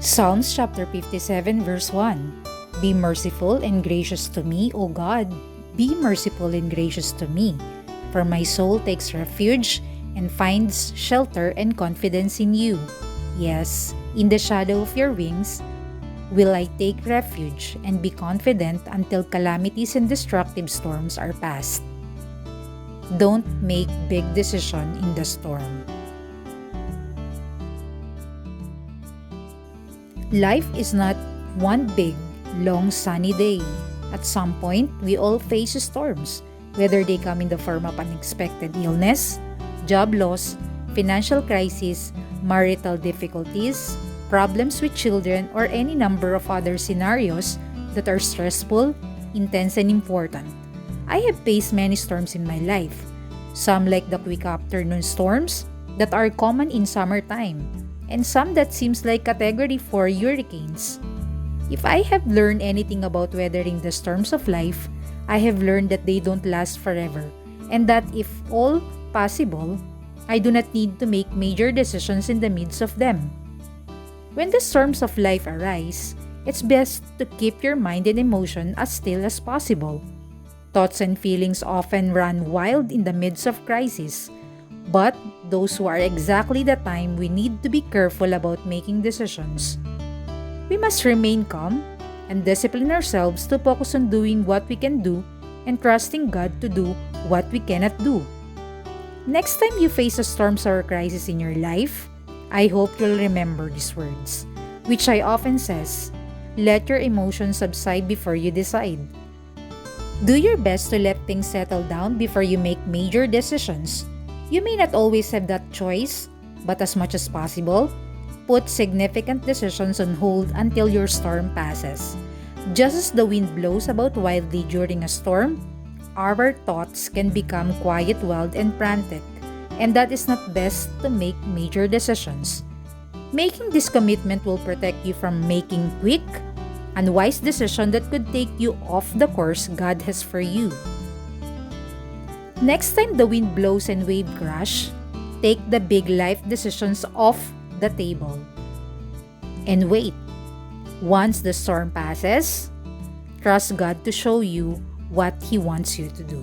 Psalms chapter 57 verse 1. Be merciful and gracious to me, O God. Be merciful and gracious to me. For my soul takes refuge and finds shelter and confidence in you. Yes, in the shadow of your wings will I take refuge and be confident until calamities and destructive storms are past. Don't make big decisions in the storm. Life is not one big, long sunny day. At some point, we all face storms, whether they come in the form of unexpected illness, job loss, financial crisis, marital difficulties, problems with children, or any number of other scenarios that are stressful, intense, and important. I have faced many storms in my life, some like the quick afternoon storms that are common in summertime, and some that seems like category 4 hurricanes. If I have learned anything about weathering the storms of life, I have learned that they don't last forever, and that if all possible, I do not need to make major decisions in the midst of them. When the storms of life arise, it's best to keep your mind and emotion as still as possible. Thoughts and feelings often run wild in the midst of crisis, but those who are exactly the time we need to be careful about making decisions. We must remain calm and discipline ourselves to focus on doing what we can do and trusting God to do what we cannot do. Next time you face a storm or crisis in your life, I hope you'll remember these words, which I often says, let your emotions subside before you decide. Do your best to let things settle down before you make major decisions. You may not always have that choice, but as much as possible, put significant decisions on hold until your storm passes. Just as the wind blows about wildly during a storm, our thoughts can become quiet, wild, and frantic, and that is not best to make major decisions. Making this commitment will protect you from making quick, unwise decisions that could take you off the course God has for you. Next time the wind blows and wave crash, take the big life decisions off the table. And wait. Once the storm passes, trust God to show you what He wants you to do.